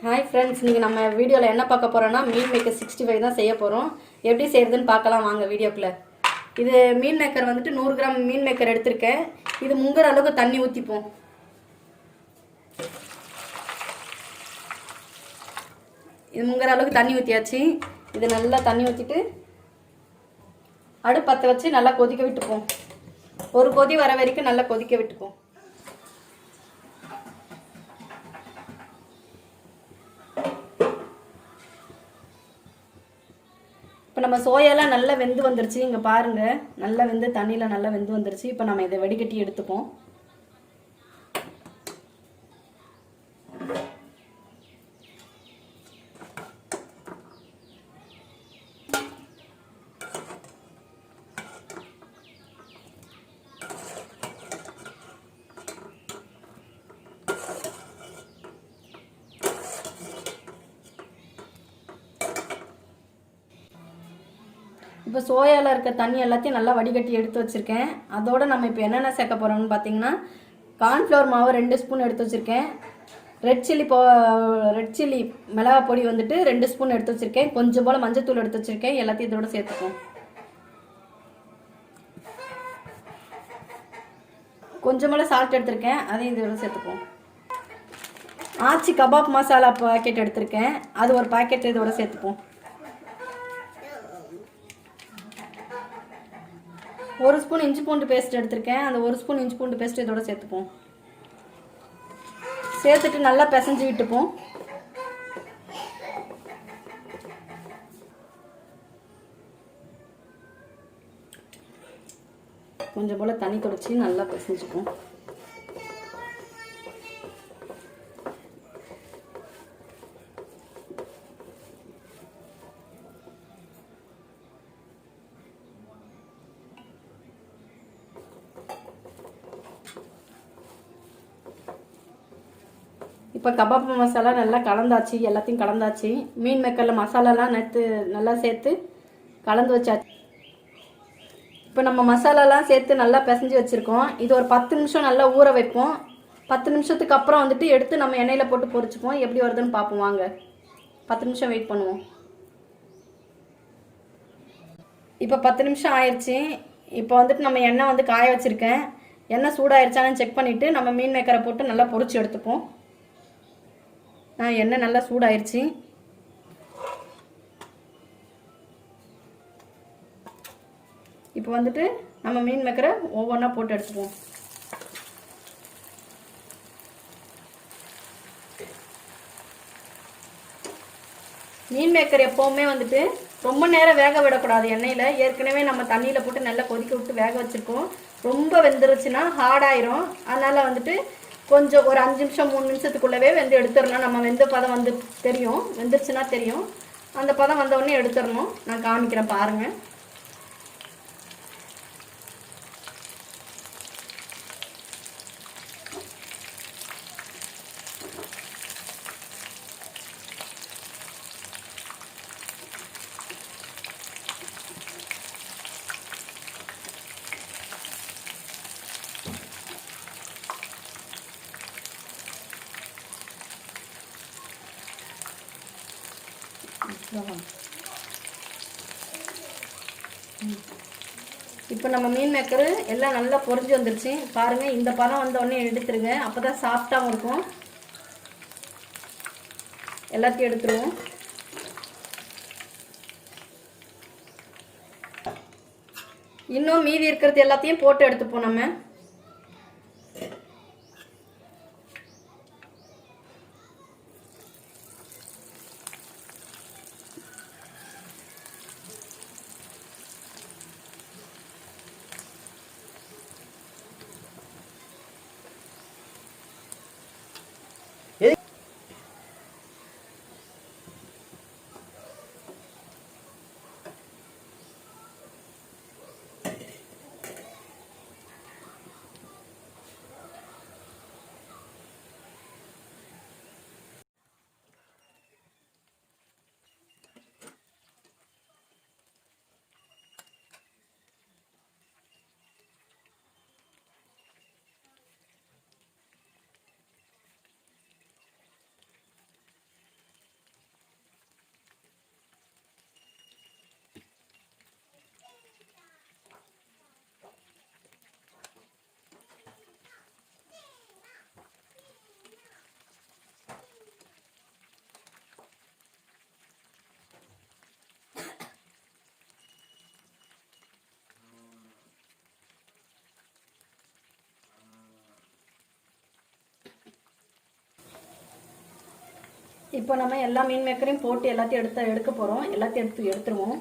Hi friends, நீங்கள் நம்ம வீடியோவில் என்ன பார்க்க போகிறோன்னா மீன் மேக்கர் 65 தான் செய்ய போகிறோம். எப்படி செய்கிறதுன்னு பார்க்கலாம் வாங்க வீடியோக்குள்ளே. இது மீன் மேக்கர் வந்துட்டு 100 கிராம் மீன் மேக்கர் எடுத்திருக்கேன். இது முங்குற அளவுக்கு தண்ணி ஊற்றிப்போம். இது முங்குற அளவுக்கு தண்ணி ஊற்றியாச்சு. இது நல்லா தண்ணி ஊற்றிட்டு அடுப்பு பற்ற வச்சு நல்லா கொதிக்க விட்டுப்போம். ஒரு கொதி வர வரைக்கும் நல்லா கொதிக்க விட்டுப்போம். இப்போ நம்ம சோயாலாம் நல்லா வெந்து வந்துருச்சு. இங்கே பாருங்கள், நல்லா வெந்து தண்ணியில் நல்லா வெந்து வந்துருச்சு. இப்போ நம்ம இதை வடிகட்டி எடுத்துப்போம். இப்போ சோயாவில் இருக்க தண்ணி எல்லாத்தையும் நல்லா வடிகட்டி எடுத்து வச்சுருக்கேன். அதோடு நம்ம இப்போ என்னென்ன சேர்க்க போகிறோம்னு பார்த்தீங்கன்னா, கார்ன்ஃப்ளவர் மாவு 2 ஸ்பூன் எடுத்து வச்சுருக்கேன். ரெட் சில்லி மிளகா பொடி வந்துட்டு 2 ஸ்பூன் எடுத்து வச்சுருக்கேன். கொஞ்சம் போல் மஞ்சத்தூள் எடுத்து வச்சுருக்கேன். எல்லாத்தையும் இதோட சேர்த்துப்போம். கொஞ்சம் போல் சால்ட் எடுத்திருக்கேன், அதையும் இதோட சேர்த்துப்போம். ஆச்சி கபாப் மசாலா பாக்கெட் எடுத்திருக்கேன், அது ஒரு பாக்கெட் இதோட சேர்த்துப்போம். 1 ஸ்பூன் இஞ்சி பூண்டு பேஸ்ட் எடுத்திருக்கேன், அந்த 1 ஸ்பூன் இஞ்சி பூண்டு பேஸ்ட் இதோட சேர்த்துப்போம். சேர்த்துட்டு நல்லா பிசைஞ்சு விட்டுப்போம். கொஞ்சம் போல் தண்ணி தொடைச்சி நல்லா பிசைஞ்சுப்போம். இப்போ கபாப் மசாலா நல்லா கலந்தாச்சு, எல்லாத்தையும் கலந்தாச்சு. மீன் மேக்கரில் மசாலாலாம் நேற்று நல்லா சேர்த்து கலந்து வச்சாச்சு. இப்போ நம்ம மசாலாலாம் சேர்த்து நல்லா பிசைஞ்சு வச்சுருக்கோம். இது ஒரு 10 நிமிஷம் நல்லா ஊற வைப்போம். 10 நிமிஷத்துக்கு அப்புறம் வந்துட்டு எடுத்து நம்ம எண்ணெயில் போட்டு பொரிச்சுப்போம். எப்படி வருதுன்னு பார்ப்போம் வாங்க. 10 நிமிஷம் வெயிட் பண்ணுவோம். இப்போ 10 நிமிஷம் ஆயிடுச்சு. இப்போ வந்துட்டு நம்ம எண்ணெய் வந்து காய வச்சுருக்கேன். எண்ணெய் சூடாயிருச்சானு செக் பண்ணிவிட்டு நம்ம மீன் மேக்கரை போட்டு நல்லா பொரிச்சு எடுத்துப்போம். எண்ணெய் நல்லா சூடாயிருச்சு. இப்போ வந்துட்டு நம்ம மீன் மேக்கரை ஒவ்வொன்றா போட்டு எடுத்துப்போம். மீன் மேக்கர் எப்போவுமே வந்துட்டு ரொம்ப நேரம் வேக விடக்கூடாது எண்ணெயில். ஏற்கனவே நம்ம தண்ணியில் போட்டு நல்லா கொதிக்க விட்டு வேக வச்சுருக்கோம். ரொம்ப வெந்துருச்சுன்னா ஹார்டாயிரும். அதனால் வந்துட்டு கொஞ்சம் ஒரு 5 நிமிஷம் 3 நிமிஷத்துக்குள்ளவே வெந்து எடுத்துடணும். நம்ம வெந்த பதம் வந்து தெரியும், வெந்துருச்சுன்னா தெரியும். அந்த பதம் வந்தவுடனே எடுத்துடணும். நான் காமிக்கிறேன் பாருங்கள். இப்போ நம்ம மீன் மேக்கரு எல்லாம் நல்லா பொரிஞ்சு வந்துருச்சு பாருங்கள். இந்த பதம் வந்தோடனே எடுத்துருங்க, அப்போ தான் சாஃப்டாகவும் இருக்கும். எல்லாத்தையும் எடுத்துருவோம். இன்னும் மீதி இருக்கிறது எல்லாத்தையும் போட்டு எடுத்துப்போம் நம்ம. இப்போ நம்ம எல்லா மீன் மேக்கரையும் போட்டு எல்லாத்தையும் எடுக்க போகிறோம். எல்லாத்தையும் எடுத்துருவோம்.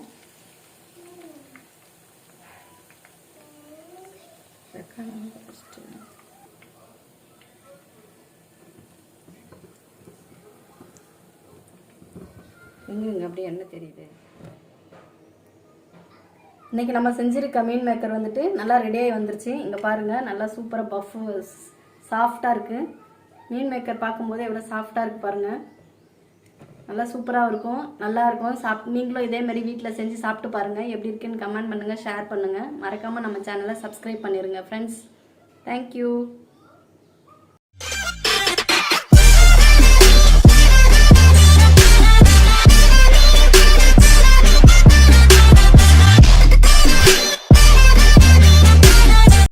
எங்க அப்படியே என்ன தெரியுது. இன்றைக்கி நம்ம செஞ்சுருக்க மீன் மேக்கர் வந்துட்டு நல்லா ரெடியாகி வந்துருச்சு. இங்கே பாருங்கள், நல்லா சூப்பராக பஃப்பு சாஃப்டாக இருக்குது. மீன் மேக்கர் பார்க்கும்போது எவ்வளோ சாஃப்டாக இருக்குது பாருங்கள். நல்லா சூப்பராக இருக்கும், நல்லாயிருக்கும். நீங்களும் இதேமாதிரி வீட்டில் செஞ்சு சாப்பிட்டு பாருங்கள். எப்படி இருக்குன்னு கமெண்ட் பண்ணுங்கள், ஷேர் பண்ணுங்கள். மறக்காமல் நம்ம சேனலை சப்ஸ்கிரைப் பண்ணிடுங்க ஃப்ரெண்ட்ஸ். தேங்க்யூ.